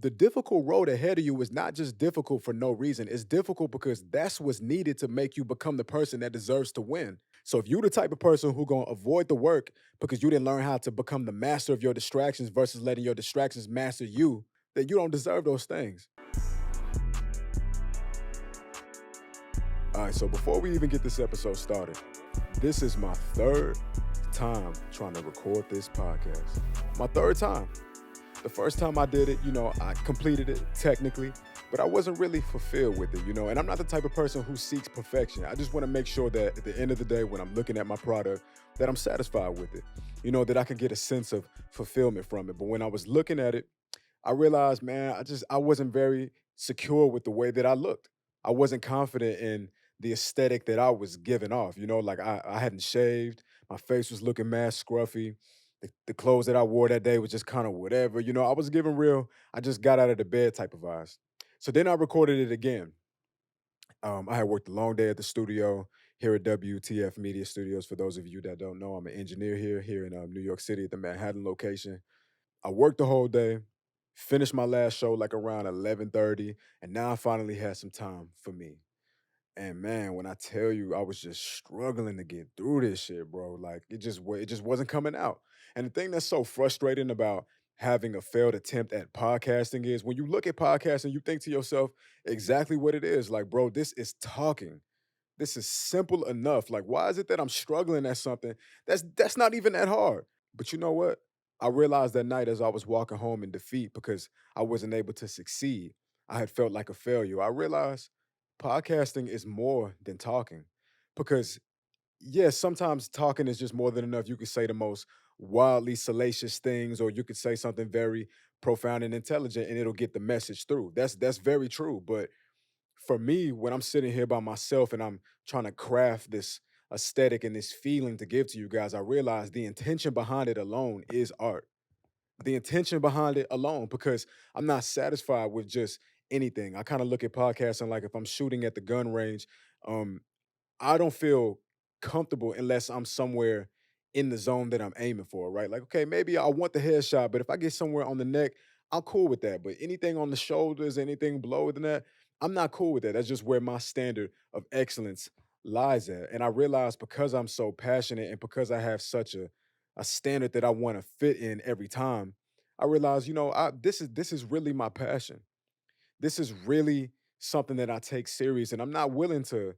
the difficult road ahead of you is not just difficult for no reason. It's difficult because that's what's needed to make you become the person that deserves to win. So if you're the type of person who gonna avoid the work because you didn't learn how to become the master of your distractions versus letting your distractions master you, then you don't deserve those things. All right, so before we even get this episode started, this is my third time trying to record this podcast. My third time. The first time I did it, I completed it technically, but I wasn't really fulfilled with it, and I'm not the type of person who seeks perfection. I just want to make sure that at the end of the day, when I'm looking at my product, that I'm satisfied with it, that I can get a sense of fulfillment from it. But when I was looking at it, I realized, man, I wasn't very secure with the way that I looked. I wasn't confident in the aesthetic that I was giving off. Like I hadn't shaved, my face was looking mad scruffy. The clothes that I wore that day was just kind of whatever. I was giving real, I just got out of the bed type of vibes. So then I recorded it again. I had worked a long day at the studio here at WTF Media Studios. For those of you that don't know, I'm an engineer here in New York City at the Manhattan location. I worked the whole day, finished my last show like around 11:30, and now I finally had some time for me. And man, when I tell you I was just struggling to get through this shit, bro, like it just wasn't coming out. And the thing that's so frustrating about having a failed attempt at podcasting is when you look at podcasting, you think to yourself exactly what it is. Like, bro, this is talking. This is simple enough. Like, why is it that I'm struggling at something that's not even that hard? But you know what? I realized that night as I was walking home in defeat because I wasn't able to succeed. I had felt like a failure. I realized podcasting is more than talking because, yes, sometimes talking is just more than enough. You could say the most wildly salacious things, or you could say something very profound and intelligent, and it'll get the message through. That's very true. But for me, when I'm sitting here by myself and I'm trying to craft this aesthetic and this feeling to give to you guys, I realize the intention behind it alone is art. The intention behind it alone, because I'm not satisfied with just anything. I kind of look at podcasting like if I'm shooting at the gun range, um, I don't feel comfortable unless I'm somewhere in the zone that I'm aiming for, right? Like, okay, maybe I want the headshot, but if I get somewhere on the neck, I'm cool with that. But anything on the shoulders, anything below than that, I'm not cool with that. That's just where my standard of excellence lies at. And I realize because I'm so passionate and because I have such a standard that I want to fit in every time, I realize, this is really my passion. This is really something that I take serious, and I'm not willing to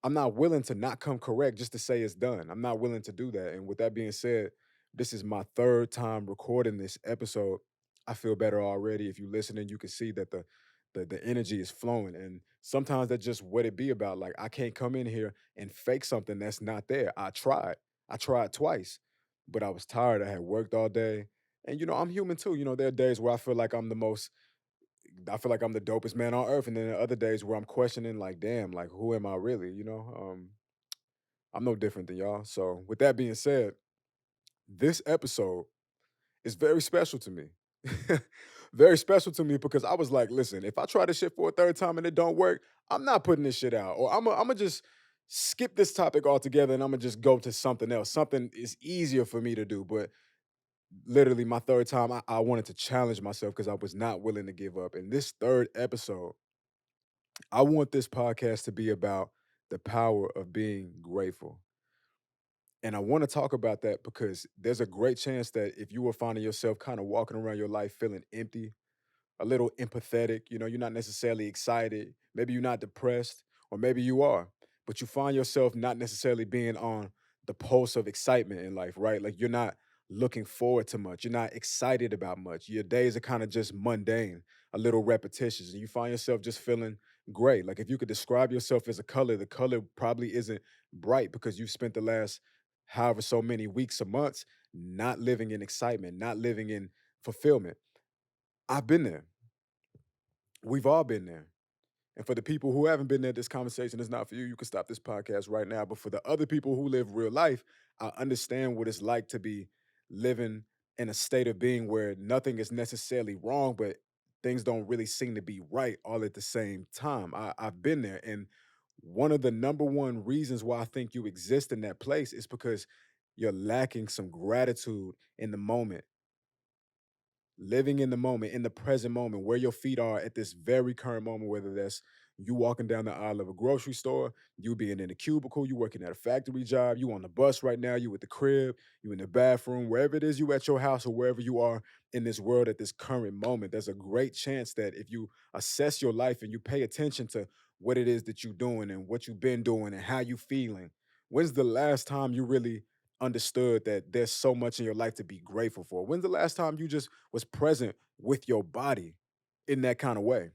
not come correct just to say it's done. I'm not willing to do that. And with that being said, this is my third time recording this episode. I feel better already. If you listening, you can see that the energy is flowing. And sometimes that's just what it be about. Like I can't come in here and fake something that's not there. I tried. I tried twice, but I was tired. I had worked all day. And I'm human too. There are days where I feel like I'm the dopest man on earth, and then there are other days where I'm questioning, like, damn, like, who am I really? I'm no different than y'all. So, with that being said, this episode is very special to me. Very special to me because I was like, listen, if I try this shit for a third time and it don't work, I'm not putting this shit out, or I'm gonna just skip this topic altogether and I'm gonna just go to something else. Something is easier for me to do, but literally my third time, I wanted to challenge myself because I was not willing to give up. And this third episode, I want this podcast to be about the power of being grateful. And I want to talk about that because there's a great chance that if you were finding yourself kind of walking around your life feeling empty, a little empathetic, you're not necessarily excited, maybe you're not depressed, or maybe you are, but you find yourself not necessarily being on the pulse of excitement in life, right? Like you're not looking forward to much, you're not excited about much. Your days are kind of just mundane, a little repetitious, and you find yourself just feeling gray. Like if you could describe yourself as a color, the color probably isn't bright because you've spent the last however so many weeks or months not living in excitement, not living in fulfillment. I've been there. We've all been there. And for the people who haven't been there, this conversation is not for you. You can stop this podcast right now. But for the other people who live real life, I understand what it's like to be living in a state of being where nothing is necessarily wrong, but things don't really seem to be right all at the same time. I've been there. And one of the number one reasons why I think you exist in that place is because you're lacking some gratitude in the moment. living in the moment, in the present moment, where your feet are at this very current moment, whether that's you walking down the aisle of a grocery store, you being in a cubicle, you working at a factory job, you on the bus right now, you at the crib, you in the bathroom, wherever it is, you at your house or wherever you are in this world at this current moment. There's a great chance that if you assess your life and you pay attention to what it is that you're doing and what you've been doing and how you feeling, when's the last time you really understood that there's so much in your life to be grateful for? When's the last time you just was present with your body in that kind of way?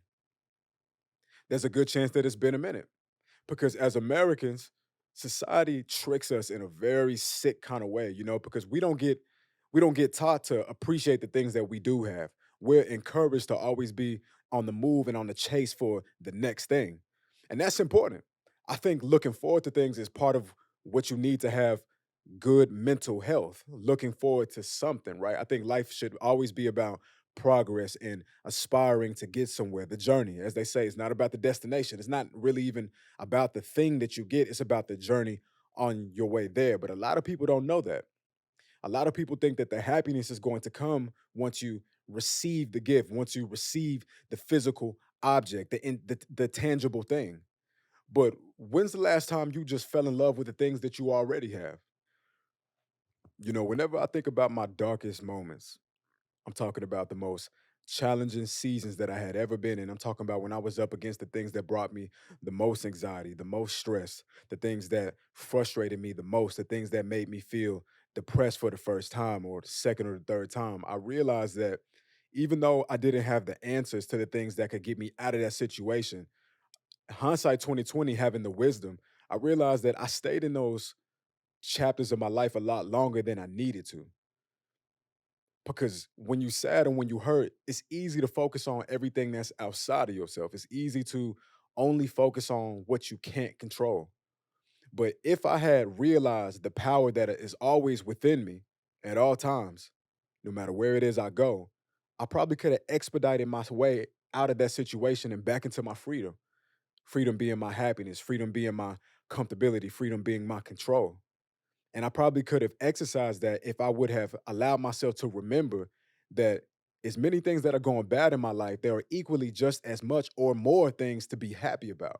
There's a good chance that it's been a minute because as Americans, society tricks us in a very sick kind of way, because we don't get taught to appreciate the things that we do have. We're encouraged to always be on the move and on the chase for the next thing. And that's important. I think looking forward to things is part of what you need to have good mental health, looking forward to something, right? I think life should always be about progress and aspiring to get somewhere. The journey, as they say, is not about the destination. It's not really even about the thing that you get, it's about the journey on your way there. But a lot of people don't know that. A lot of people think that the happiness is going to come once you receive the gift, once you receive the physical object, the tangible thing. But when's the last time you just fell in love with the things that you already have? Whenever I think about my darkest moments, I'm talking about the most challenging seasons that I had ever been in. I'm talking about when I was up against the things that brought me the most anxiety, the most stress, the things that frustrated me the most, the things that made me feel depressed for the first time or the second or the third time. I realized that even though I didn't have the answers to the things that could get me out of that situation, hindsight 2020, having the wisdom, I realized that I stayed in those chapters of my life a lot longer than I needed to. Because when you sad and when you hurt, it's easy to focus on everything that's outside of yourself. It's easy to only focus on what you can't control. But if I had realized the power that is always within me at all times, no matter where it is I go, I probably could have expedited my way out of that situation and back into my freedom. Freedom being my happiness, freedom being my comfortability, freedom being my control. And I probably could have exercised that if I would have allowed myself to remember that as many things that are going bad in my life, there are equally just as much or more things to be happy about.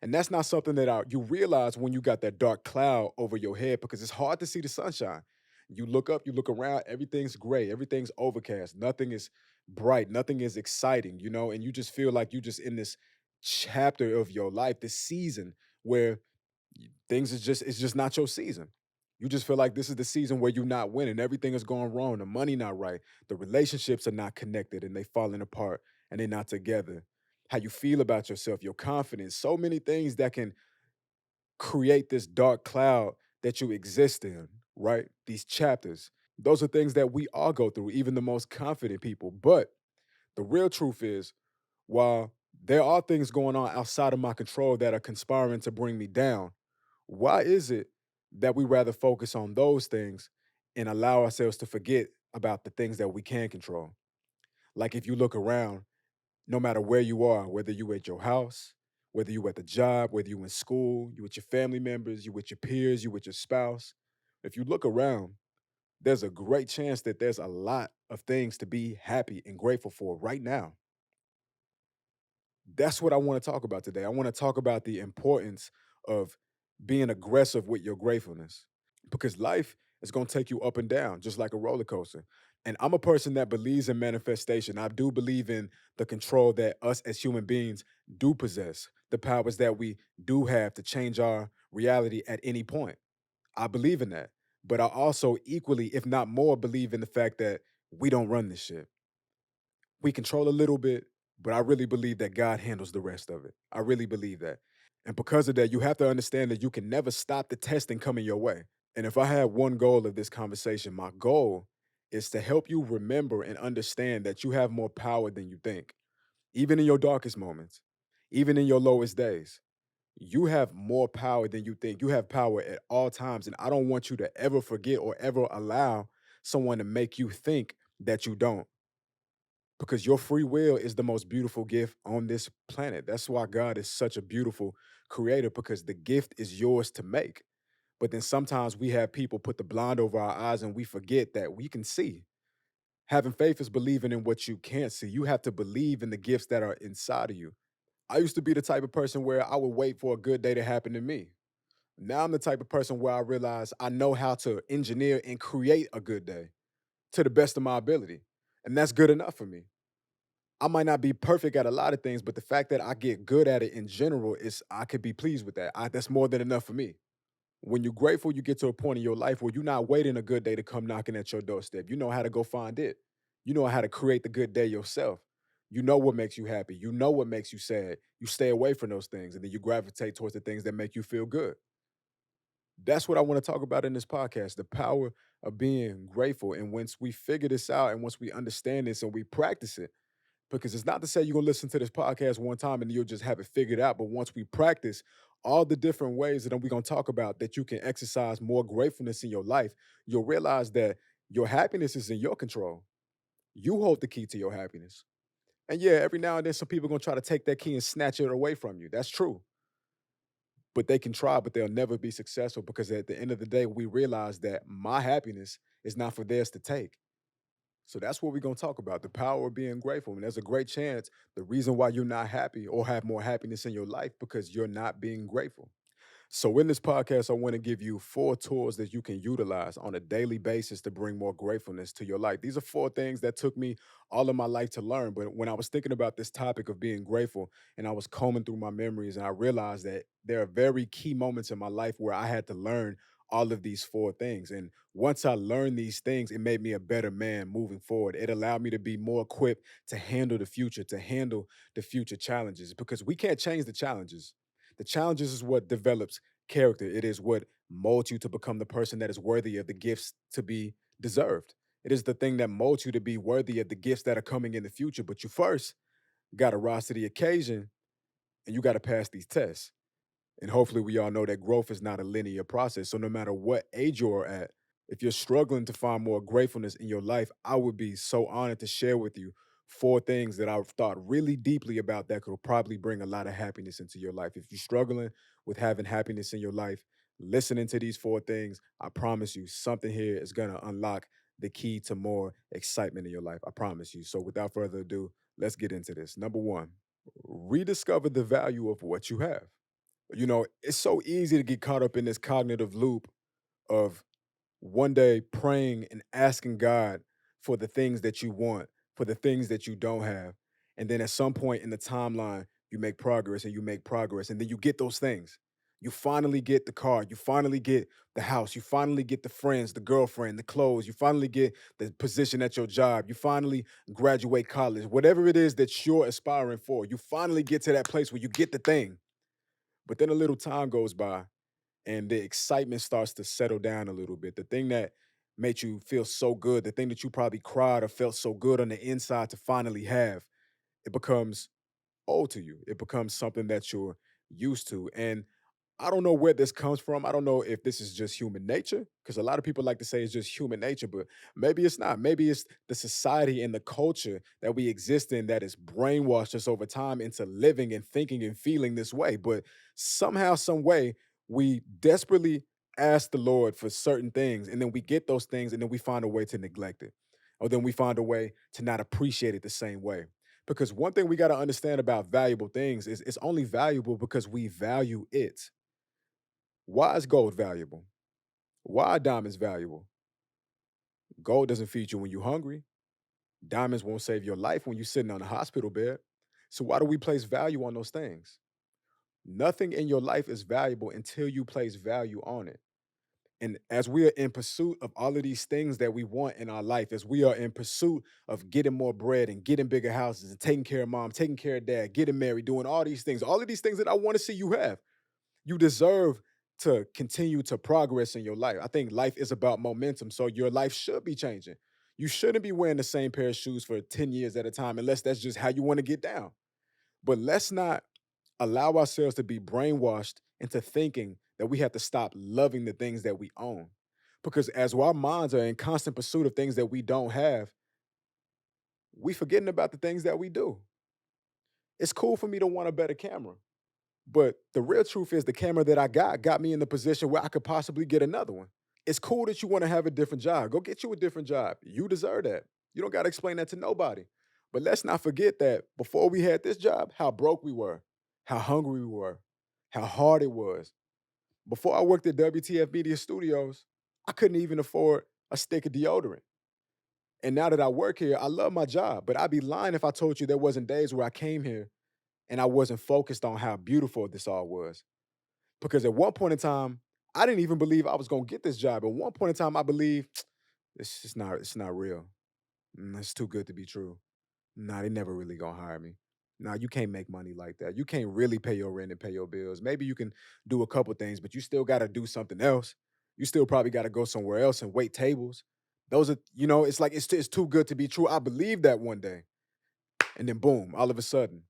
And that's not something that you realize when you got that dark cloud over your head because it's hard to see the sunshine. You look up, you look around, everything's gray, everything's overcast, nothing is bright, nothing is exciting, and you just feel like you just in this chapter of your life, this season where things is just it's just not your season. You just feel like this is the season where you're not winning. Everything is going wrong. The money not right. The relationships are not connected and they falling apart and they're not together. How you feel about yourself, your confidence, so many things that can create this dark cloud that you exist in, right? These chapters. Those are things that we all go through, even the most confident people. But the real truth is, while there are things going on outside of my control that are conspiring to bring me down, why is it that we rather focus on those things and allow ourselves to forget about the things that we can control? Like if you look around, no matter where you are, whether you at your house, whether you at the job, whether you in school, you with your family members, you with your peers, you with your spouse, if you look around, there's a great chance that there's a lot of things to be happy and grateful for right now. That's what I want to talk about today. I want to talk about the importance of being aggressive with your gratefulness because life is going to take you up and down just like a roller coaster. And I'm a person that believes in manifestation. I do believe in the control that us as human beings do possess, the powers that we do have to change our reality at any point. I believe in that. But I also equally, if not more, believe in the fact that we don't run this shit. We control a little bit, but I really believe that God handles the rest of it. I really believe that. And because of that, you have to understand that you can never stop the testing coming your way. And if I had one goal of this conversation, my goal is to help you remember and understand that you have more power than you think, even in your darkest moments, even in your lowest days. You have more power than you think. You have power at all times. And I don't want you to ever forget or ever allow someone to make you think that you don't, because your free will is the most beautiful gift on this planet. That's why God is such a beautiful creator, because the gift is yours to make. But then sometimes we have people put the blind over our eyes and we forget that we can see. Having faith is believing in what you can't see. You have to believe in the gifts that are inside of you. I used to be the type of person where I would wait for a good day to happen to me. Now I'm the type of person where I realize I know how to engineer and create a good day to the best of my ability. And that's good enough for me. I might not be perfect at a lot of things, but the fact that I get good at it in general is I could be pleased with that. That's more than enough for me. When you're grateful, you get to a point in your life where you're not waiting a good day to come knocking at your doorstep. You know how to go find it. You know how to create the good day yourself. You know what makes you happy. You know what makes you sad. You stay away from those things and then you gravitate towards the things that make you feel good. That's what I want to talk about in this podcast, the power of being grateful. And once we figure this out and once we understand this and we practice it, because it's not to say you're gonna listen to this podcast one time and you'll just have it figured out. But once we practice all the different ways that we're gonna talk about that you can exercise more gratefulness in your life, you'll realize that your happiness is in your control. You hold the key to your happiness. And yeah, every now and then some people are gonna try to take that key and snatch it away from you. That's true. But they can try, but they'll never be successful because at the end of the day, we realize that my happiness is not for theirs to take. So that's what we're gonna talk about, the power of being grateful. And there's a great chance the reason why you're not happy or have more happiness in your life because you're not being grateful. So, in this podcast, I want to give you 4 tools that you can utilize on a daily basis to bring more gratefulness to your life. These are 4 things that took me all of my life to learn. But when I was thinking about this topic of being grateful and I was combing through my memories, and I realized that there are very key moments in my life where I had to learn all of these 4 things. And once I learned these things, it made me a better man moving forward. It allowed me to be more equipped to handle the future, to handle the future challenges because we can't change the challenges. The challenges is what develops character. It is what molds you to become the person that is worthy of the gifts to be deserved. It is the thing that molds you to be worthy of the gifts that are coming in the future. But you first got to rise to the occasion and you got to pass these tests. And hopefully, we all know that growth is not a linear process. So, no matter what age you're at, if you're struggling to find more gratefulness in your life, I would be so honored to share with you 4 things that I've thought really deeply about that could probably bring a lot of happiness into your life. If you're struggling with having happiness in your life, listening to these 4 things, I promise you something here is going to unlock the key to more excitement in your life. I promise you. So, without further ado, let's get into this. Number 1, rediscover the value of what you have. It's so easy to get caught up in this cognitive loop of one day praying and asking God for the things that you want, for the things that you don't have. And then at some point in the timeline, you make progress and you make progress. And then you get those things. You finally get the car. You finally get the house. You finally get the friends, the girlfriend, the clothes. You finally get the position at your job. You finally graduate college. Whatever it is that you're aspiring for, you finally get to that place where you get the thing. But then a little time goes by and the excitement starts to settle down a little bit. The thing that made you feel so good, the thing that you probably cried or felt so good on the inside to finally have, it becomes old to you. It becomes something that you're used to. And I don't know where this comes from. I don't know if this is just human nature, because a lot of people like to say it's just human nature, but maybe it's not. Maybe it's the society and the culture that we exist in that has brainwashed us over time into living and thinking and feeling this way. But somehow, some way, we desperately ask the Lord for certain things, and then we get those things, and then we find a way to neglect it, or then we find a way to not appreciate it the same way. Because one thing we got to understand about valuable things is it's only valuable because we value it. Why is gold valuable? Why are diamonds valuable? Gold doesn't feed you when you're hungry. Diamonds won't save your life when you're sitting on a hospital bed. So why do we place value on those things? Nothing in your life is valuable until you place value on it. And as we are in pursuit of all of these things that we want in our life, as we are in pursuit of getting more bread and getting bigger houses and taking care of mom, taking care of dad, getting married, doing all of these things that I want to see you have, you deserve to continue to progress in your life. I think life is about momentum. So your life should be changing. You shouldn't be wearing the same pair of shoes for 10 years at a time unless that's just how you want to get down. But let's not allow ourselves to be brainwashed into thinking that we have to stop loving the things that we own. Because as our minds are in constant pursuit of things that we don't have, we forgetting about the things that we do. It's cool for me to want a better camera. But the real truth is the camera that I got me in the position where I could possibly get another one. It's cool that you want to have a different job. Go get you a different job. You deserve that. You don't got to explain that to nobody. But let's not forget that before we had this job, how broke we were, how hungry we were, how hard it was. Before I worked at WTF Media Studios, I couldn't even afford a stick of deodorant. And now that I work here, I love my job, but I'd be lying if I told you there wasn't days where I came here and I wasn't focused on how beautiful this all was. Because at one point in time, I didn't even believe I was gonna get this job. At one point in time, I believed it's not real. It's too good to be true. Nah, they never really gonna hire me. Nah, you can't make money like that. You can't really pay your rent and pay your bills. Maybe you can do a couple things, but you still gotta do something else. You still probably gotta go somewhere else and wait tables. Those are, it's like it's too good to be true. I believed that one day. And then boom, all of a sudden,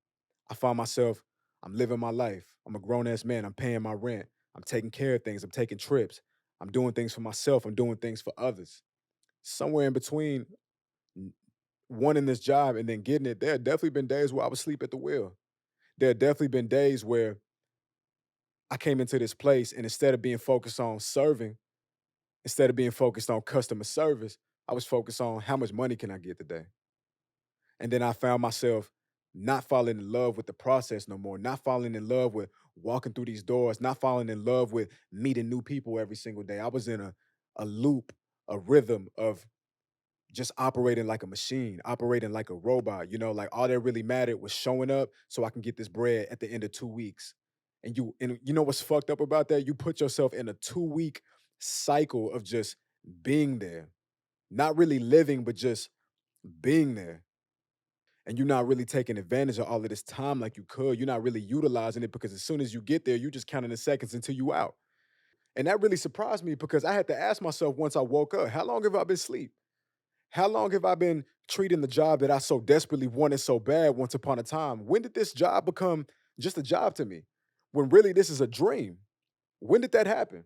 I find myself, I'm living my life. I'm a grown ass man. I'm paying my rent. I'm taking care of things. I'm taking trips. I'm doing things for myself. I'm doing things for others. Somewhere in between n- wanting this job and then getting it, there have definitely been days where I would sleep at the wheel. There have definitely been days where I came into this place and instead of being focused on serving, instead of being focused on customer service, I was focused on how much money can I get today. And then I found myself not falling in love with the process no more, not falling in love with walking through these doors, not falling in love with meeting new people every single day. I was in a loop, a rhythm of just operating like a machine, operating like a robot. Like all that really mattered was showing up so I can get this bread at the end of 2 weeks. And you know what's fucked up about that? You put yourself in a 2 week cycle of just being there, not really living, but just being there, and you're not really taking advantage of all of this time like you could. You're not really utilizing it because as soon as you get there, you just counting the seconds until you out. And that really surprised me because I had to ask myself once I woke up, how long have I been asleep? How long have I been treating the job that I so desperately wanted so bad once upon a time? When did this job become just a job to me? When really this is a dream? When did that happen?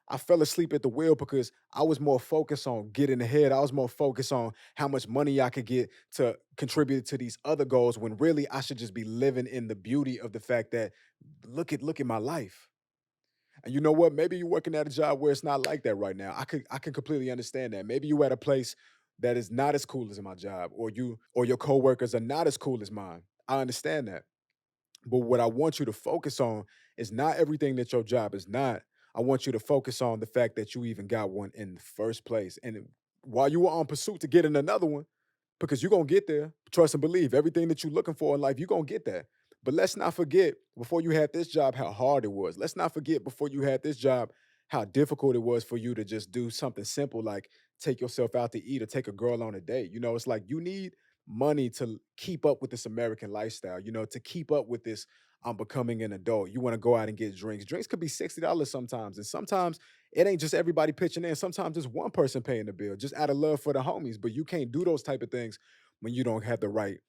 I fell asleep at the wheel because I was more focused on getting ahead. I was more focused on how much money I could get to contribute to these other goals when really I should just be living in the beauty of the fact that look at my life. And you know what? Maybe you're working at a job where it's not like that right now. I can completely understand that. Maybe you're at a place that is not as cool as my job, or your coworkers are not as cool as mine. I understand that. But what I want you to focus on is not everything that your job is not. I want you to focus on the fact that you even got one in the first place. And while you were on pursuit to getting another one, because you're gonna get there, trust and believe, everything that you're looking for in life, you're gonna get that. But let's not forget before you had this job how hard it was. Let's not forget before you had this job how difficult it was for you to just do something simple like take yourself out to eat or take a girl on a date. It's like you need money to keep up with this American lifestyle, to keep up with this. I'm becoming an adult. You want to go out and get drinks. Drinks could be $60 sometimes. And sometimes it ain't just everybody pitching in. Sometimes it's one person paying the bill, just out of love for the homies. But you can't do those type of things when you don't have the right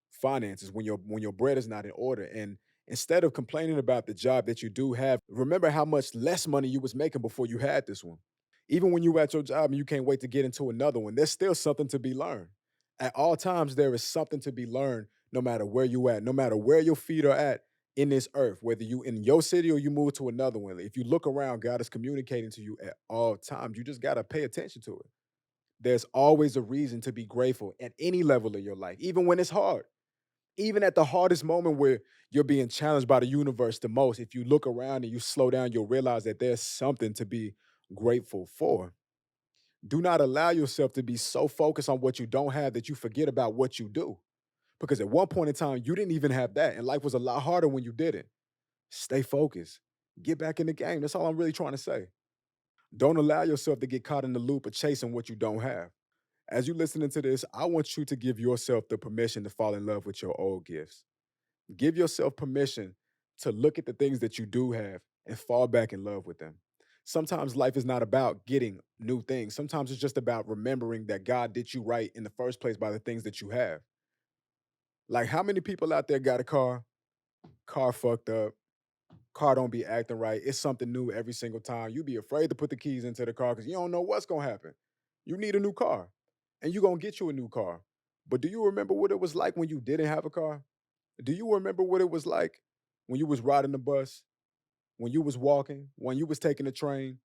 finances, when your bread is not in order. And instead of complaining about the job that you do have, remember how much less money you was making before you had this one. Even when you at your job and you can't wait to get into another one, there's still something to be learned. At all times, there is something to be learned, no matter where you at, no matter where your feet are at in this earth, whether you in your city or you move to another one. If you look around, God is communicating to you at all times. You just gotta pay attention to it. There's always a reason to be grateful at any level of your life, even when it's hard. Even at the hardest moment where you're being challenged by the universe the most, if you look around and you slow down, you'll realize that there's something to be grateful for. Do not allow yourself to be so focused on what you don't have that you forget about what you do. Because at one point in time, you didn't even have that, and life was a lot harder when you didn't. Stay focused. Get back in the game. That's all I'm really trying to say. Don't allow yourself to get caught in the loop of chasing what you don't have. As you're listening to this, I want you to give yourself the permission to fall in love with your old gifts. Give yourself permission to look at the things that you do have and fall back in love with them. Sometimes life is not about getting new things. Sometimes it's just about remembering that God did you right in the first place by the things that you have. Like how many people out there got a car fucked up, car don't be acting right. It's something new every single time. You be afraid to put the keys into the car because you don't know what's gonna happen. You need a new car, and you gonna get you a new car. But do you remember what it was like when you didn't have a car? Do you remember what it was like when you was riding the bus, when you was walking, when you was taking the train?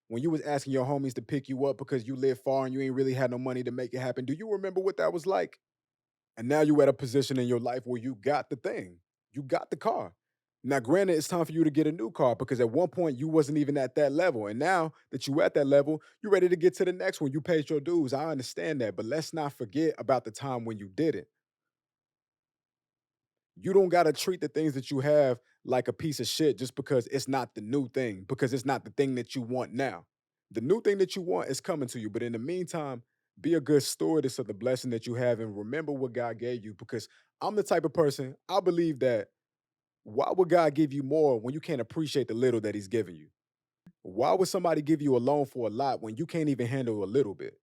When you was asking your homies to pick you up because you live far and you ain't really had no money to make it happen, do you remember what that was like? And now you at a position in your life where you got the thing. You got the car. Now, granted, it's time for you to get a new car because at one point you wasn't even at that level. And now that you at that level, you're ready to get to the next one. You paid your dues. I understand that. But let's not forget about the time when you didn't. You don't got to treat the things that you have like a piece of shit just because it's not the new thing, because it's not the thing that you want now. The new thing that you want is coming to you. But in the meantime, be a good stewardess of the blessing that you have and remember what God gave you. Because I'm the type of person, I believe that why would God give you more when you can't appreciate the little that He's giving you? Why would somebody give you a loan for a lot when you can't even handle a little bit?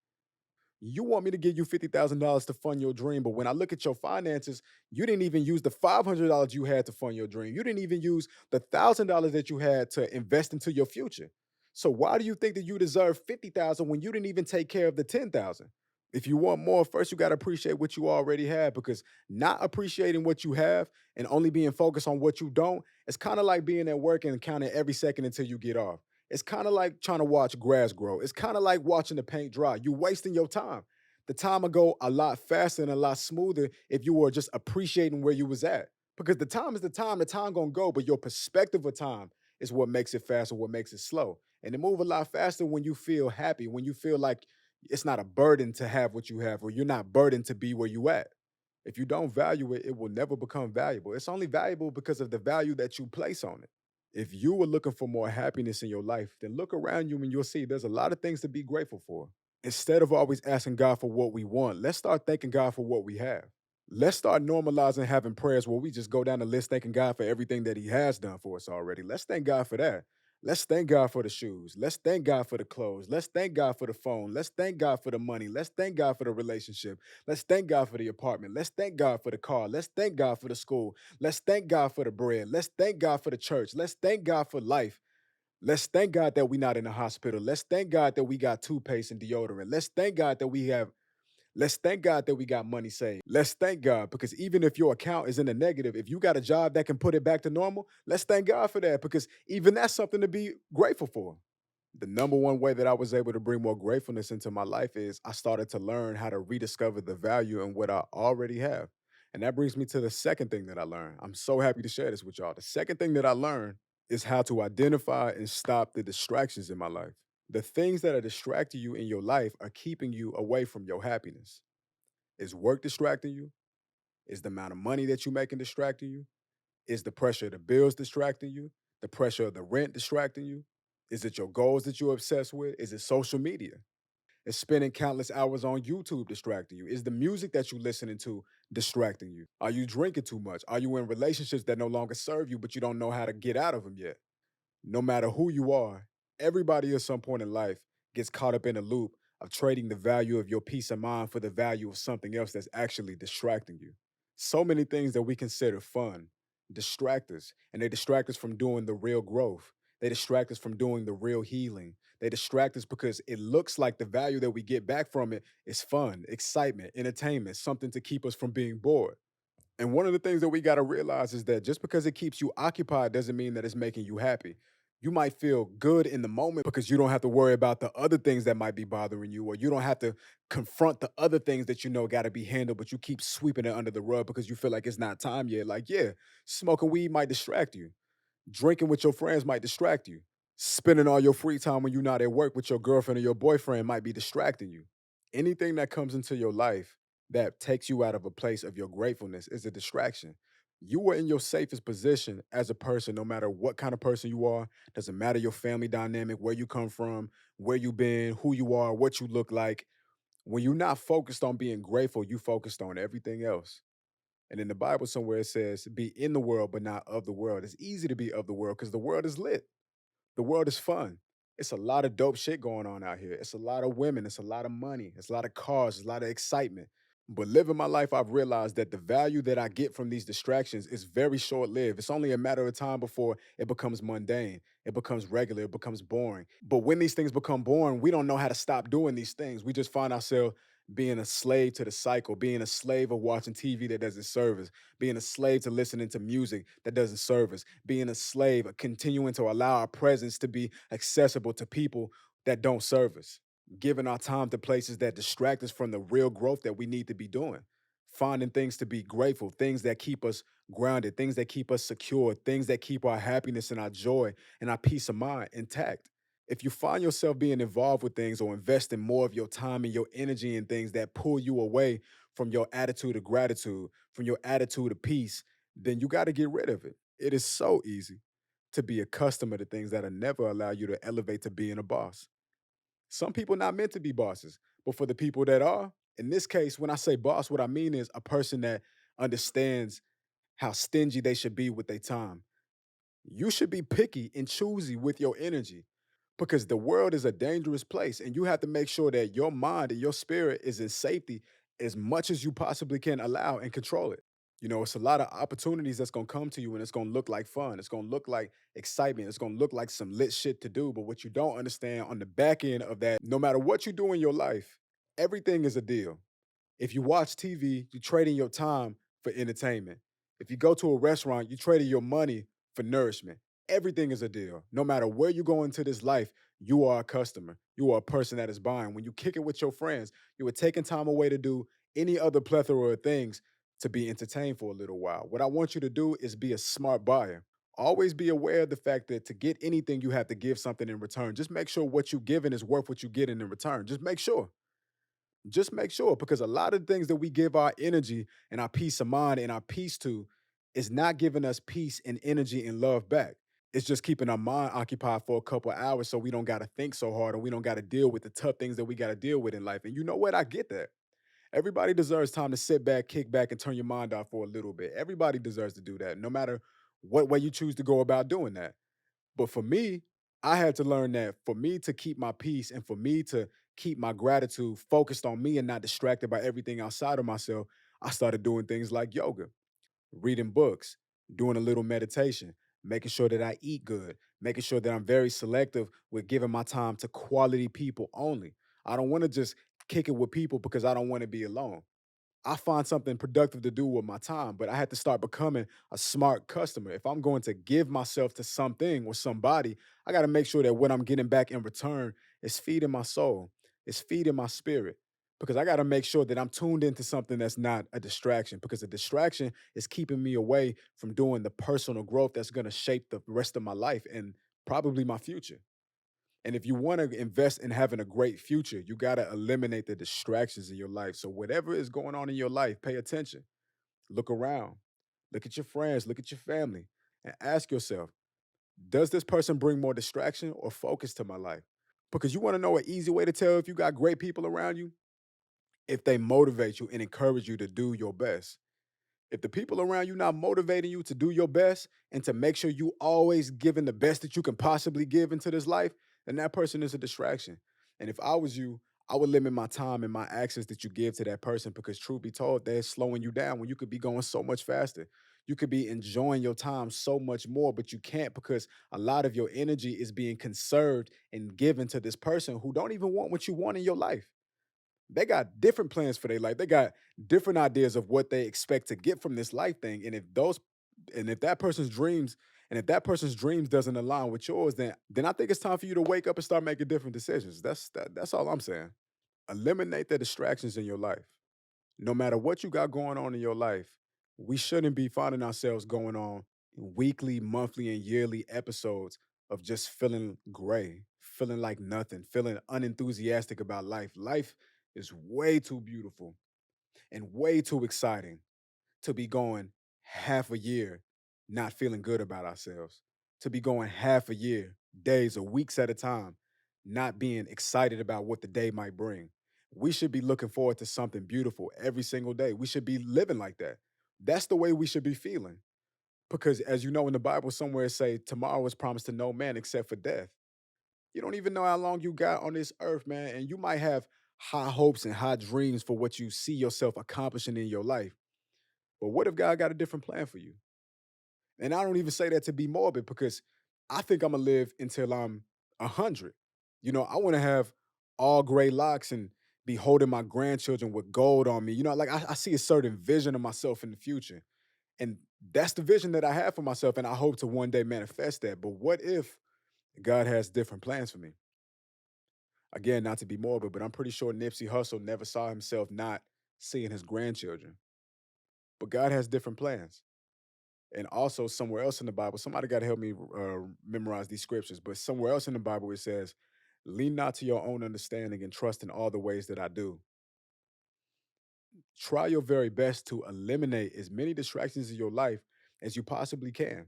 You want me to give you $50,000 to fund your dream, but when I look at your finances, you didn't even use the $500 you had to fund your dream. You didn't even use the $1,000 that you had to invest into your future. So why do you think that you deserve 50,000 when you didn't even take care of the 10,000? If you want more, first you got to appreciate what you already have because not appreciating what you have and only being focused on what you don't, it's kind of like being at work and counting every second until you get off. It's kind of like trying to watch grass grow. It's kind of like watching the paint dry. You're wasting your time. The time will go a lot faster and a lot smoother if you were just appreciating where you was at. Because the time is the time gonna go, but your perspective of time is what makes it fast or what makes it slow. And it move a lot faster when you feel happy, when you feel like it's not a burden to have what you have, or you're not burdened to be where you at. If you don't value it, it will never become valuable. It's only valuable because of the value that you place on it. If you were looking for more happiness in your life, then look around you and you'll see there's a lot of things to be grateful for. Instead of always asking God for what we want, let's start thanking God for what we have. Let's start normalizing having prayers where we just go down the list thanking God for everything that He has done for us already. Let's thank God for that. Let's thank God for the shoes. Let's thank God for the clothes. Let's thank God for the phone. Let's thank God for the money. Let's thank God for the relationship. Let's thank God for the apartment. Let's thank God for the car. Let's thank God for the school. Let's thank God for the bread. Let's thank God for the church. Let's thank God for life. Let's thank God that we're not in the hospital. Let's thank God that we got toothpaste and deodorant. Let's thank God that we got money saved. Let's thank God because even if your account is in the negative, if you got a job that can put it back to normal, let's thank God for that because even that's something to be grateful for. The number one way that I was able to bring more gratefulness into my life is I started to learn how to rediscover the value in what I already have. And that brings me to the second thing that I learned. I'm so happy to share this with y'all. The second thing that I learned is how to identify and stop the distractions in my life. The things that are distracting you in your life are keeping you away from your happiness. Is work distracting you? Is the amount of money that you making distracting you? Is the pressure of the bills distracting you? The pressure of the rent distracting you? Is it your goals that you're obsessed with? Is it social media? Is spending countless hours on YouTube distracting you? Is the music that you're listening to distracting you? Are you drinking too much? Are you in relationships that no longer serve you, but you don't know how to get out of them yet? No matter who you are, everybody at some point in life gets caught up in a loop of trading the value of your peace of mind for the value of something else that's actually distracting you. So many things that we consider fun distract us, and they distract us from doing the real growth. They distract us from doing the real healing. They distract us because it looks like the value that we get back from it is fun, excitement, entertainment, something to keep us from being bored. And one of the things that we got to realize is that just because it keeps you occupied doesn't mean that it's making you happy. You might feel good in the moment because you don't have to worry about the other things that might be bothering you, or you don't have to confront the other things that you know got to be handled, but you keep sweeping it under the rug because you feel like it's not time yet. Like, yeah, smoking weed might distract you, drinking with your friends might distract you, spending all your free time when you're not at work with your girlfriend or your boyfriend might be distracting you. Anything that comes into your life that takes you out of a place of your gratefulness is a distraction. You are in your safest position as a person, no matter what kind of person you are. Doesn't matter your family dynamic, where you come from, where you been, who you are, what you look like. When you're not focused on being grateful, you focused on everything else. And in the Bible somewhere it says, be in the world, but not of the world. It's easy to be of the world because the world is lit. The world is fun. It's a lot of dope shit going on out here. It's a lot of women. It's a lot of money. It's a lot of cars. It's a lot of excitement. But living my life, I've realized that the value that I get from these distractions is very short lived. It's only a matter of time before it becomes mundane, it becomes regular, it becomes boring. But when these things become boring, we don't know how to stop doing these things. We just find ourselves being a slave to the cycle, being a slave of watching TV that doesn't serve us, being a slave to listening to music that doesn't serve us, being a slave, continuing to allow our presence to be accessible to people that don't serve us, giving our time to places that distract us from the real growth that we need to be doing, finding things to be grateful, things that keep us grounded, things that keep us secure, things that keep our happiness and our joy and our peace of mind intact. If you find yourself being involved with things or investing more of your time and your energy in things that pull you away from your attitude of gratitude, from your attitude of peace, then you got to get rid of it. It is so easy to be a customer to things that'll never allow you to elevate to being a boss. Some people not meant to be bosses, but for the people that are, in this case, when I say boss, what I mean is a person that understands how stingy they should be with their time. You should be picky and choosy with your energy because the world is a dangerous place and you have to make sure that your mind and your spirit is in safety as much as you possibly can allow and control it. It's a lot of opportunities that's going to come to you and it's going to look like fun. It's going to look like excitement. It's going to look like some lit shit to do. But what you don't understand on the back end of that, no matter what you do in your life, everything is a deal. If you watch TV, you're trading your time for entertainment. If you go to a restaurant, you're trading your money for nourishment. Everything is a deal. No matter where you go into this life, you are a customer. You are a person that is buying. When you kick it with your friends, you are taking time away to do any other plethora of things to be entertained for a little while. What I want you to do is be a smart buyer. Always be aware of the fact that to get anything, you have to give something in return. Just make sure what you're giving is worth what you're getting in return. Just make sure. Just make sure, because a lot of things that we give our energy and our peace of mind and our peace to is not giving us peace and energy and love back. It's just keeping our mind occupied for a couple of hours so we don't got to think so hard and we don't got to deal with the tough things that we got to deal with in life. And you know what? I get that. Everybody deserves time to sit back, kick back, and turn your mind off for a little bit. Everybody deserves to do that, no matter what way you choose to go about doing that. But for me, I had to learn that for me to keep my peace and for me to keep my gratitude focused on me and not distracted by everything outside of myself, I started doing things like yoga, reading books, doing a little meditation, making sure that I eat good, making sure that I'm very selective with giving my time to quality people only. I don't want to just kick it with people because I don't want to be alone. I find something productive to do with my time, but I had to start becoming a smart customer. If I'm going to give myself to something or somebody, I got to make sure that what I'm getting back in return is feeding my soul, is feeding my spirit. Because I got to make sure that I'm tuned into something that's not a distraction, because a distraction is keeping me away from doing the personal growth that's going to shape the rest of my life and probably my future. And if you want to invest in having a great future, you got to eliminate the distractions in your life. So, whatever is going on in your life, pay attention, look around, look at your friends, look at your family, and ask yourself, does this person bring more distraction or focus to my life? Because you want to know an easy way to tell if you got great people around you, if they motivate you and encourage you to do your best. If the people around you not motivating you to do your best and to make sure you always giving the best that you can possibly give into this life, then that person is a distraction. And if I was you, I would limit my time and my access that you give to that person, because truth be told, they're slowing you down when you could be going so much faster. You could be enjoying your time so much more, but you can't because a lot of your energy is being conserved and given to this person who don't even want what you want in your life. They got different plans for their life. They got different ideas of what they expect to get from this life thing. And if that person's dreams and if that person's dreams doesn't align with yours, then I think it's time for you to wake up and start making different decisions. That's all I'm saying. Eliminate the distractions in your life. No matter what you got going on in your life, we shouldn't be finding ourselves going on weekly, monthly, and yearly episodes of just feeling gray, feeling like nothing, feeling unenthusiastic about life. Life is way too beautiful and way too exciting to be going half a year not feeling good about ourselves, to be going half a year, days or weeks at a time, not being excited about what the day might bring. We should be looking forward to something beautiful every single day. We should be living like that. That's the way we should be feeling. Because as you know in the Bible, somewhere it say tomorrow is promised to no man except for death. You don't even know how long you got on this earth, man. And you might have high hopes and high dreams for what you see yourself accomplishing in your life. But what if God got a different plan for you? And I don't even say that to be morbid because I think I'm gonna live until I'm 100. I want to have all gray locks and be holding my grandchildren with gold on me. Like I see a certain vision of myself in the future. And that's the vision that I have for myself. And I hope to one day manifest that. But what if God has different plans for me? Again, not to be morbid, but I'm pretty sure Nipsey Hussle never saw himself not seeing his grandchildren. But God has different plans. And also, somewhere else in the Bible, somebody got to help me memorize these scriptures, but somewhere else in the Bible, it says, lean not to your own understanding and trust in all the ways that I do. Try your very best to eliminate as many distractions in your life as you possibly can,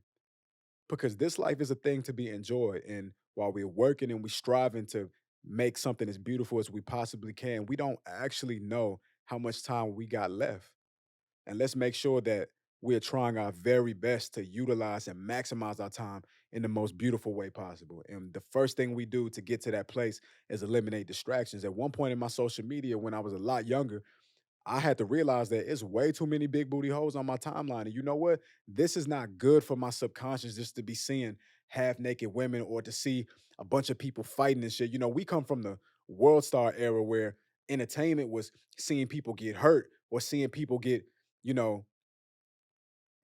because this life is a thing to be enjoyed. And while we're working and we're striving to make something as beautiful as we possibly can, we don't actually know how much time we got left. And let's make sure that we're trying our very best to utilize and maximize our time in the most beautiful way possible. And the first thing we do to get to that place is eliminate distractions. At one point in my social media, when I was a lot younger, I had to realize that it's way too many big booty hoes on my timeline. And you know what? This is not good for my subconscious just to be seeing half naked women or to see a bunch of people fighting and shit. You know, we come from the world star era where entertainment was seeing people get hurt or seeing people get, you know,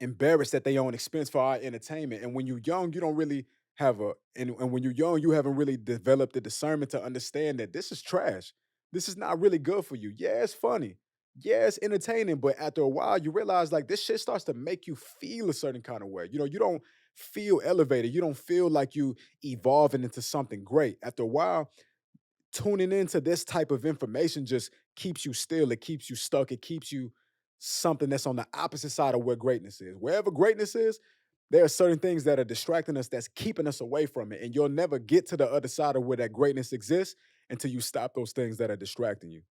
embarrassed at their own expense for our entertainment. And when you're young, you don't really have and when you're young, you haven't really developed the discernment to understand that this is trash. This is not really good for you. Yeah, it's funny. Yeah, it's entertaining, but after a while, you realize like this shit starts to make you feel a certain kind of way. You know, you don't feel elevated. You don't feel like you evolving into something great. After a while, tuning into this type of information just keeps you still. It keeps you stuck. It keeps you something that's on the opposite side of where greatness is. Wherever greatness is, there are certain things that are distracting us that's keeping us away from it. And you'll never get to the other side of where that greatness exists until you stop those things that are distracting you.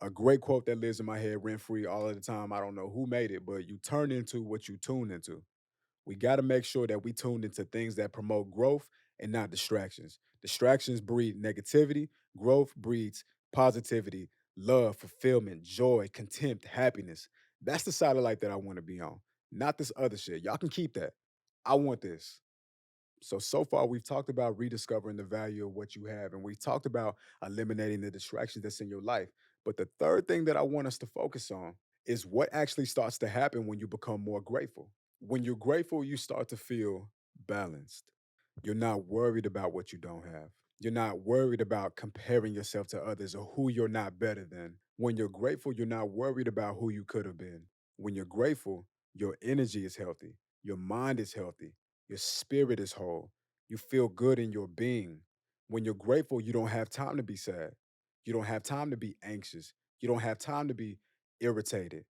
A great quote that lives in my head rent free all of the time. I don't know who made it, but you turn into what you tune into. We got to make sure that we tune into things that promote growth and not distractions. Distractions breed negativity, growth breeds positivity, love, fulfillment, joy, contempt, happiness. That's the side of life that I want to be on, not this other shit. Y'all can keep that. I want this. So far, we've talked about rediscovering the value of what you have, and we've talked about eliminating the distractions that's in your life. But the third thing that I want us to focus on is what actually starts to happen when you become more grateful. When you're grateful, you start to feel balanced. You're not worried about what you don't have. You're not worried about comparing yourself to others or who you're not better than. When you're grateful, you're not worried about who you could have been. When you're grateful, your energy is healthy, your mind is healthy, your spirit is whole. You feel good in your being. When you're grateful, you don't have time to be sad. You don't have time to be anxious. You don't have time to be irritated,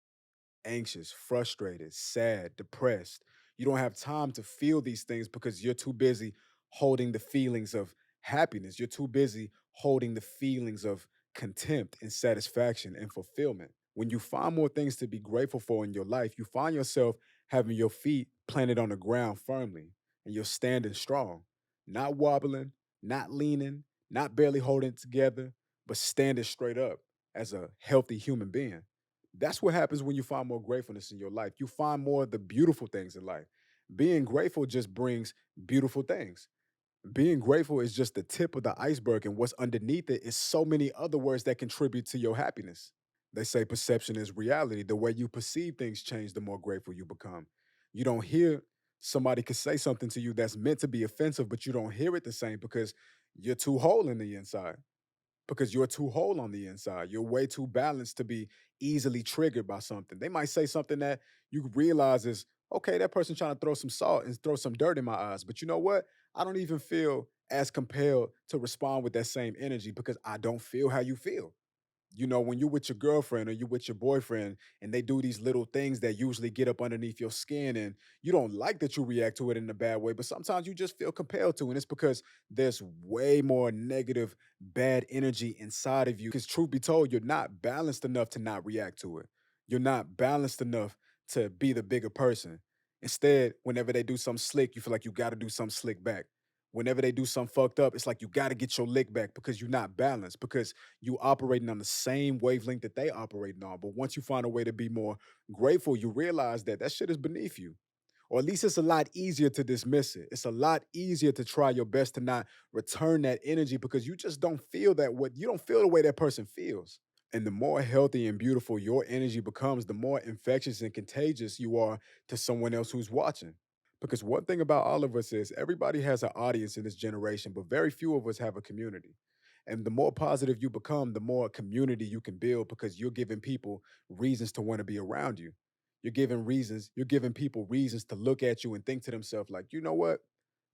anxious, frustrated, sad, depressed. You don't have time to feel these things because you're too busy holding the feelings of happiness. You're too busy holding the feelings of contempt and satisfaction and fulfillment. When you find more things to be grateful for in your life, you find yourself having your feet planted on the ground firmly and you're standing strong, not wobbling, not leaning, not barely holding it together, but standing straight up as a healthy human being. That's what happens when you find more gratefulness in your life. You find more of the beautiful things in life. Being grateful just brings beautiful things. Being grateful is just the tip of the iceberg, and what's underneath it is so many other words that contribute to your happiness. They say perception is reality. The way you perceive things change the more grateful you become. You don't hear somebody could say something to you that's meant to be offensive, but you don't hear it the same because you're too whole in the inside, because you're too whole on the inside. You're way too balanced to be easily triggered by something. They might say something that you realize is, okay, that person trying to throw some salt and throw some dirt in my eyes. But you know what? I don't even feel as compelled to respond with that same energy because I don't feel how you feel. You know, when you're with your girlfriend or you're with your boyfriend and they do these little things that usually get up underneath your skin and you don't like that you react to it in a bad way, but sometimes you just feel compelled to. And it's because there's way more negative, bad energy inside of you. Because, truth be told, you're not balanced enough to not react to it. You're not balanced enough to be the bigger person. Instead, whenever they do something slick, you feel like you got to do something slick back. Whenever they do something fucked up, it's like you got to get your lick back because you're not balanced, because you operating on the same wavelength that they operating on. But once you find a way to be more grateful, you realize that that shit is beneath you. Or at least it's a lot easier to dismiss it. It's a lot easier to try your best to not return that energy because you just don't feel that what you don't feel the way that person feels. And the more healthy and beautiful your energy becomes, the more infectious and contagious you are to someone else who's watching. Because one thing about all of us is everybody has an audience in this generation, but very few of us have a community. And the more positive you become, the more community you can build because you're giving people reasons to want to be around you. You're giving people reasons to look at you and think to themselves, like, you know what?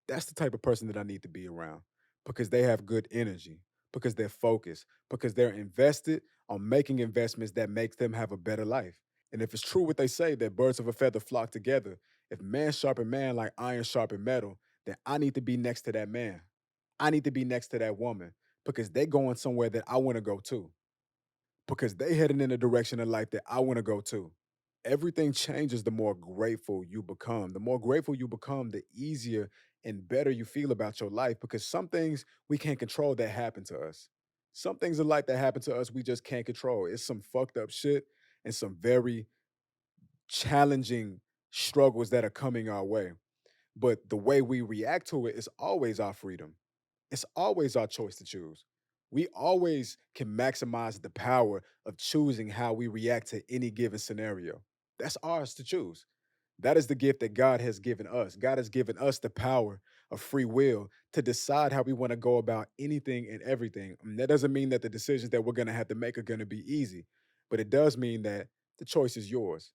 That's the type of person that I need to be around because they have good energy, because they're focused, because they're invested on making investments that makes them have a better life. And if it's true what they say that birds of a feather flock together, if man sharpen man like iron sharpen metal, then I need to be next to that man. I need to be next to that woman because they're going somewhere that I want to go to, because they heading in a direction of life that I want to go to. Everything changes the more grateful you become. The more grateful you become, the easier and better you feel about your life because some things we can't control that happen to us. Some things in life that happen to us we just can't control. It's some fucked up shit and some very challenging struggles that are coming our way. But the way we react to it is always our freedom. It's always our choice to choose. We always can maximize the power of choosing how we react to any given scenario. That's ours to choose. That is the gift that God has given us. God has given us the power of free will to decide how we want to go about anything and everything. And that doesn't mean that the decisions that we're going to have to make are going to be easy, but it does mean that the choice is yours.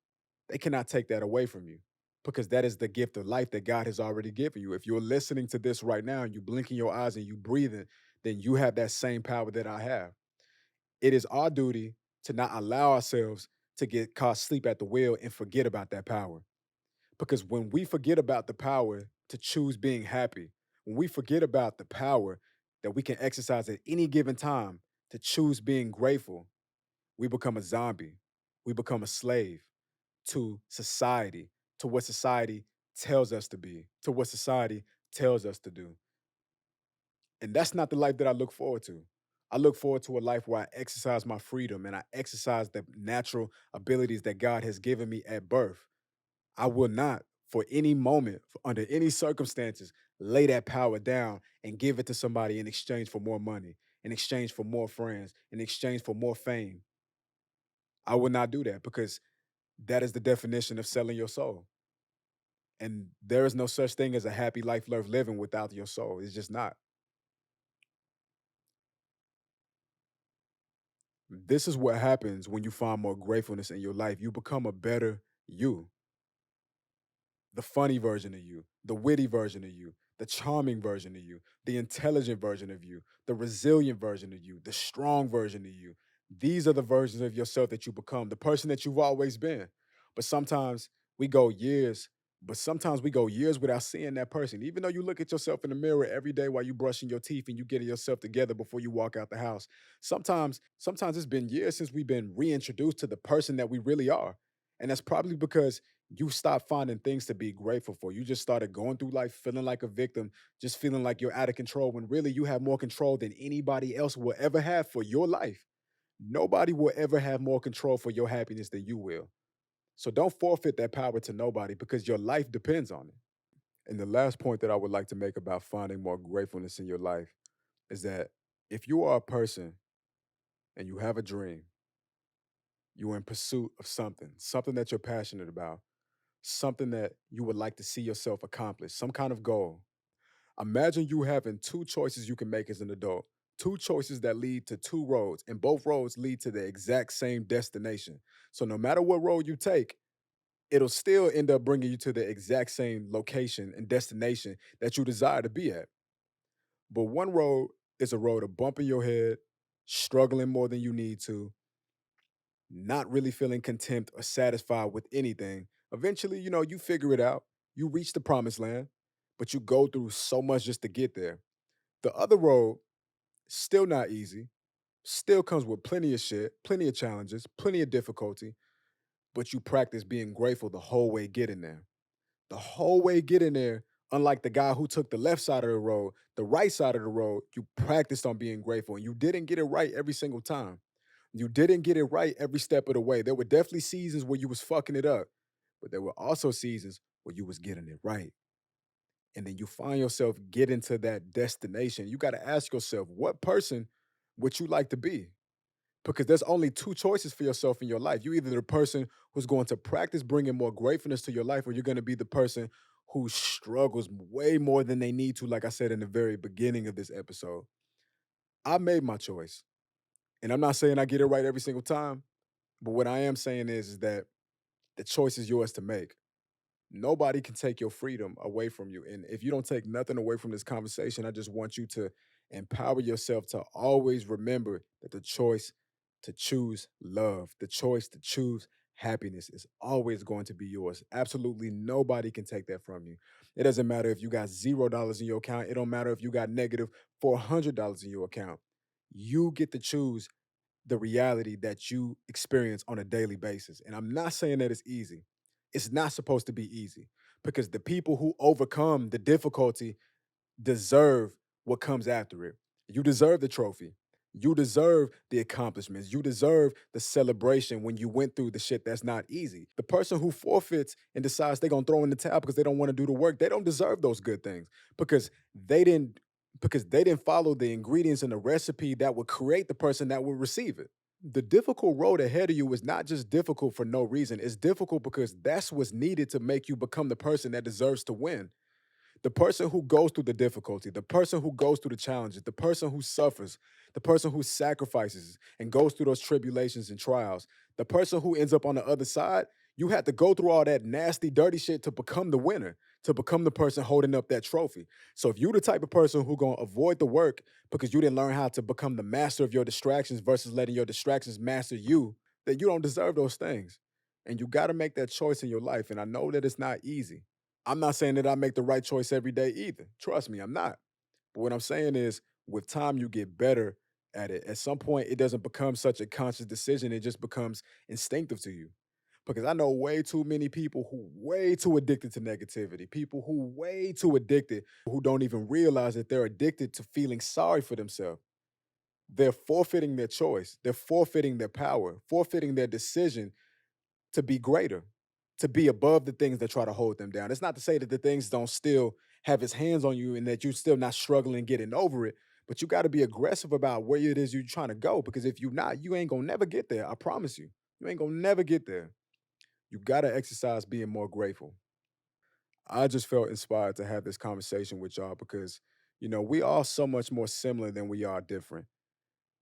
They cannot take that away from you because that is the gift of life that God has already given you. If you're listening to this right now and you blinking your eyes and you breathing, then you have that same power that I have. It is our duty to not allow ourselves to get caught sleep at the wheel and forget about that power. Because when we forget about the power to choose being happy, when we forget about the power that we can exercise at any given time to choose being grateful, we become a zombie. We become a slave to society, to what society tells us to be, to what society tells us to do. And that's not the life that I look forward to. I look forward to a life where I exercise my freedom and I exercise the natural abilities that God has given me at birth. I will not, for any moment, under any circumstances, lay that power down and give it to somebody in exchange for more money, in exchange for more friends, in exchange for more fame. I will not do that because that is the definition of selling your soul. And there is no such thing as a happy life worth living without your soul. It's just not. This is what happens when you find more gratefulness in your life. You become a better you, the funny version of you, the witty version of you, the charming version of you, the intelligent version of you, the resilient version of you, the strong version of you. These are the versions of yourself that you become, the person that you've always been. But sometimes we go years, sometimes we go years without seeing that person. Even though you look at yourself in the mirror every day while you brushing your teeth and you getting yourself together before you walk out the house. Sometimes it's been years since we've been reintroduced to the person that we really are. And that's probably because you stopped finding things to be grateful for. You just started going through life feeling like a victim, just feeling like you're out of control when really you have more control than anybody else will ever have for your life. Nobody will ever have more control for your happiness than you will. So don't forfeit that power to nobody because your life depends on it. And the last point that I would like to make about finding more gratefulness in your life is that if you are a person and you have a dream, you're in pursuit of something that you're passionate about, something that you would like to see yourself accomplish, some kind of goal. Imagine you having two choices you can make as an adult, two choices that lead to two roads, and both roads lead to the exact same destination. So no matter what road you take, it'll still end up bringing you to the exact same location and destination that you desire to be at. But one road is a road of bumping your head, struggling more than you need to, not really feeling content or satisfied with anything. Eventually, you figure it out. You reach the promised land, but you go through so much just to get there. The other road, still not easy, still comes with plenty of shit, plenty of challenges, plenty of difficulty, but you practice being grateful the whole way getting there. The whole way getting there, unlike the guy who took the left side of the road, the right side of the road, you practiced on being grateful and you didn't get it right every single time. You didn't get it right every step of the way. There were definitely seasons where you was fucking it up, but there were also seasons where you was getting it right. And then you find yourself getting to that destination. You got to ask yourself, what person would you like to be? Because there's only two choices for yourself in your life. You're either the person who's going to practice bringing more gratefulness to your life, or you're going to be the person who struggles way more than they need to, like I said in the very beginning of this episode. I made my choice. And I'm not saying I get it right every single time, but what I am saying is that the choice is yours to make. Nobody can take your freedom away from you. And if you don't take nothing away from this conversation, I just want you to empower yourself to always remember that the choice to choose love, the choice to choose happiness is always going to be yours. Absolutely nobody can take that from you. It doesn't matter if you got $0 in your account, it don't matter if you got negative $400 in your account. You get to choose the reality that you experience on a daily basis. And I'm not saying that it's easy. It's not supposed to be easy because the people who overcome the difficulty deserve what comes after it. You deserve the trophy. You deserve the accomplishments. You deserve the celebration when you went through the shit that's not easy. The person who forfeits and decides they're gonna throw in the towel because they don't want to do the work, they don't deserve those good things because they didn't they didn't follow the ingredients in the recipe that would create the person that would receive it. The difficult road ahead of you is not just difficult for no reason. It's difficult because that's what's needed to make you become the person that deserves to win. The person who goes through the difficulty, the person who goes through the challenges, the person who suffers, the person who sacrifices and goes through those tribulations and trials, the person who ends up on the other side, you had to go through all that nasty, dirty shit to become the winner, to become the person holding up that trophy. So if you're the type of person who gonna avoid the work because you didn't learn how to become the master of your distractions versus letting your distractions master you, then you don't deserve those things. And you gotta make that choice in your life. And I know that it's not easy. I'm not saying that I make the right choice every day either. Trust me, I'm not. But what I'm saying is, with time, you get better at it. At some point, it doesn't become such a conscious decision, it just becomes instinctive to you. Because I know way too many people who way too addicted to negativity, people who way too addicted, who don't even realize that they're addicted to feeling sorry for themselves. They're forfeiting their choice, they're forfeiting their power, forfeiting their decision to be greater, to be above the things that try to hold them down. It's not to say that the things don't still have its hands on you and that you're still not struggling getting over it, but you got to be aggressive about where it is you're trying to go because if you're not, you ain't going to never get there. I promise you. You ain't going to never get there. You got to exercise being more grateful. I just felt inspired to have this conversation with y'all because, we are so much more similar than we are different.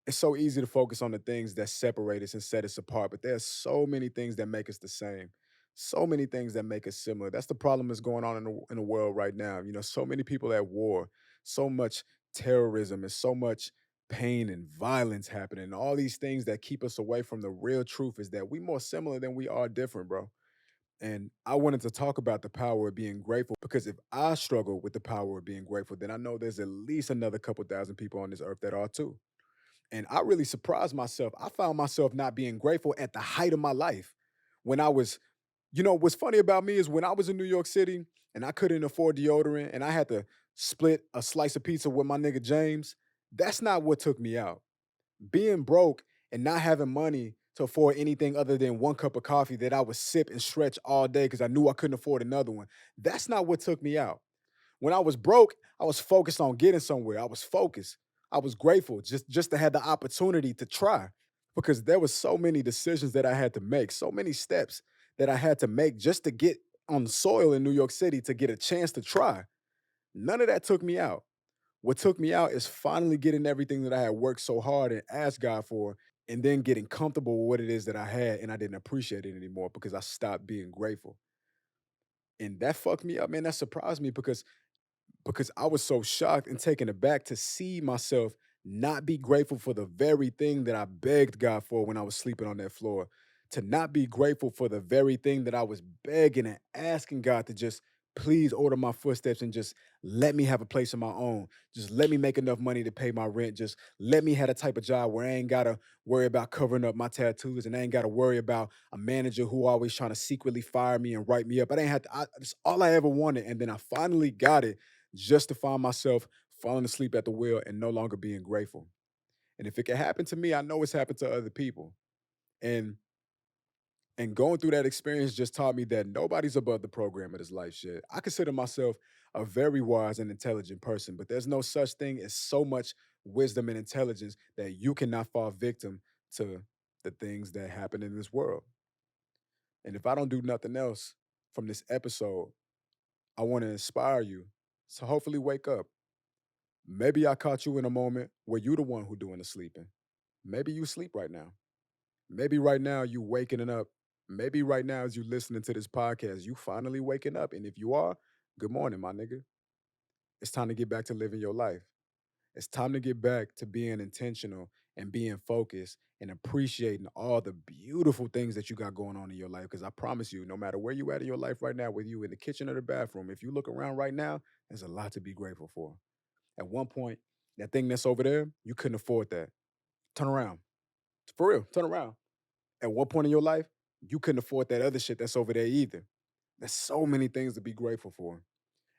It's so easy to focus on the things that separate us and set us apart, but there's so many things that make us the same. So many things that make us similar. That's the problem that's going on in the world right now. So many people at war, so much terrorism and so much pain and violence happening. And all these things that keep us away from the real truth is that we more similar than we are different, bro. And I wanted to talk about the power of being grateful because if I struggle with the power of being grateful, then I know there's at least another couple thousand people on this earth that are too. And I really surprised myself. I found myself not being grateful at the height of my life. When I was, what's funny about me is when I was in New York City and I couldn't afford deodorant and I had to split a slice of pizza with my nigga James, that's not what took me out. Being broke and not having money to afford anything other than one cup of coffee that I would sip and stretch all day because I knew I couldn't afford another one. That's not what took me out. When I was broke, I was focused on getting somewhere. I was focused. I was grateful just to have the opportunity to try because there was so many decisions that I had to make, so many steps that I had to make just to get on the soil in New York City to get a chance to try. None of that took me out. What took me out is finally getting everything that I had worked so hard and asked God for, and then getting comfortable with what it is that I had, and I didn't appreciate it anymore because I stopped being grateful. And that fucked me up, man. That surprised me because I was so shocked and taken aback to see myself not be grateful for the very thing that I begged God for when I was sleeping on that floor. To not be grateful for the very thing that I was begging and asking God to just please order my footsteps and just let me have a place of my own. Just let me make enough money to pay my rent. Just let me have a type of job where I ain't gotta worry about covering up my tattoos and I ain't gotta worry about a manager who always trying to secretly fire me and write me up. I didn't have to, it's all I ever wanted. And then I finally got it just to find myself falling asleep at the wheel and no longer being grateful. And if it can happen to me, I know it's happened to other people. And going through that experience just taught me that nobody's above the program of this life shit. I consider myself a very wise and intelligent person, but there's no such thing as so much wisdom and intelligence that you cannot fall victim to the things that happen in this world. And if I don't do nothing else from this episode, I want to inspire you to hopefully wake up. Maybe I caught you in a moment where you the one who doing the sleeping. Maybe you sleep right now. Maybe right now you waking it up. Maybe right now as you listening to this podcast, you finally waking up. And if you are, good morning, my nigga. It's time to get back to living your life. It's time to get back to being intentional and being focused and appreciating all the beautiful things that you got going on in your life. Because I promise you, no matter where you at in your life right now, whether you in the kitchen or the bathroom, if you look around right now, there's a lot to be grateful for. At one point, that thing that's over there, you couldn't afford that. Turn around. For real, turn around. At one point in your life, you couldn't afford that other shit that's over there either. There's so many things to be grateful for.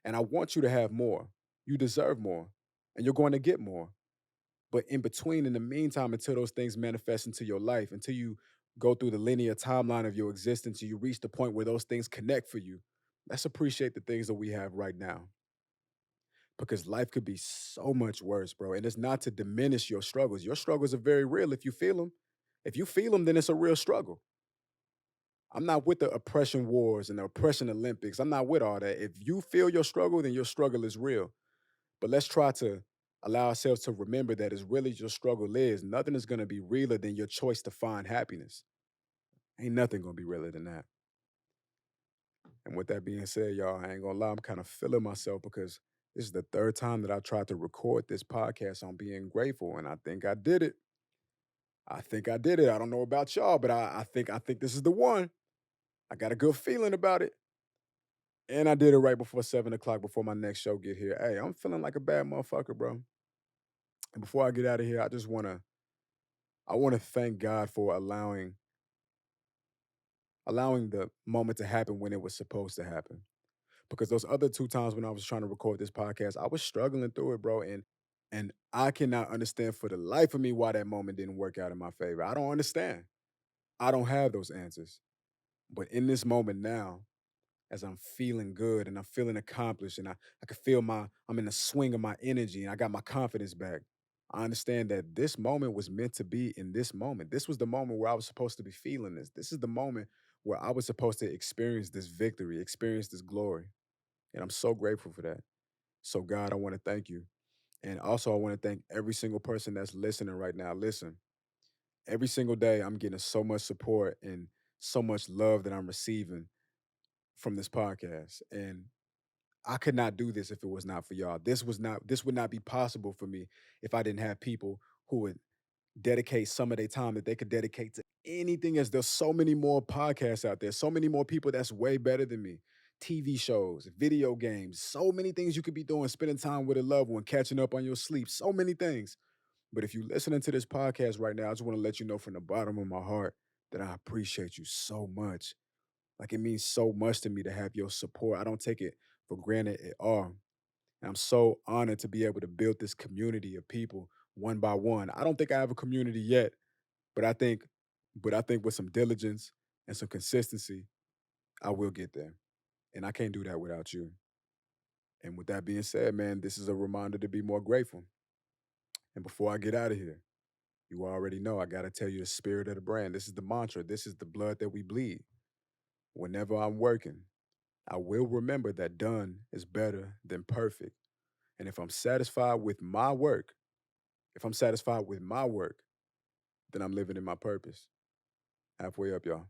And I want you to have more. You deserve more. And you're going to get more. But in between, in the meantime, until those things manifest into your life, until you go through the linear timeline of your existence, you reach the point where those things connect for you, let's appreciate the things that we have right now. Because life could be so much worse, bro. And it's not to diminish your struggles. Your struggles are very real if you feel them. If you feel them, then it's a real struggle. I'm not with the oppression wars and the oppression Olympics. I'm not with all that. If you feel your struggle, then your struggle is real. But let's try to allow ourselves to remember that as really your struggle is, nothing is going to be realer than your choice to find happiness. Ain't nothing going to be realer than that. And with that being said, y'all, I ain't going to lie, I'm kind of feeling myself because this is the third time that I tried to record this podcast on being grateful, and I think I did it. I think I did it. I don't know about y'all, but I think this is the one. I got a good feeling about it. And I did it right before 7 o'clock before my next show get here. Hey, I'm feeling like a bad motherfucker, bro. And before I get out of here, I wanna thank God for allowing the moment to happen when it was supposed to happen. Because those other 2 times when I was trying to record this podcast, I was struggling through it, bro, and I cannot understand for the life of me why that moment didn't work out in my favor. I don't understand. I don't have those answers. But in this moment now, as I'm feeling good and I'm feeling accomplished and I can feel I'm in the swing of my energy and I got my confidence back. I understand that this moment was meant to be in this moment. This was the moment where I was supposed to be feeling this. This is the moment where I was supposed to experience this victory, experience this glory. And I'm so grateful for that. So, God, I want to thank you. And also, I want to thank every single person that's listening right now. Listen, every single day, I'm getting so much support and so much love that I'm receiving from this podcast. And I could not do this if it was not for y'all. This would not be possible for me if I didn't have people who would dedicate some of their time that they could dedicate to anything else. There's so many more podcasts out there, so many more people that's way better than me. TV shows, video games, so many things you could be doing, spending time with a loved one, catching up on your sleep, so many things. But if you're listening to this podcast right now, I just want to let you know from the bottom of my heart that I appreciate you so much. Like it means so much to me to have your support. I don't take it for granted at all. And I'm so honored to be able to build this community of people one by one. I don't think I have a community yet, but I think with some diligence and some consistency, I will get there. And I can't do that without you. And with that being said, man, this is a reminder to be more grateful. And before I get out of here, you already know I got to tell you the spirit of the brand. This is the mantra. This is the blood that we bleed. Whenever I'm working, I will remember that done is better than perfect. And if I'm satisfied with my work, if I'm satisfied with my work, then I'm living in my purpose. Halfway up, y'all.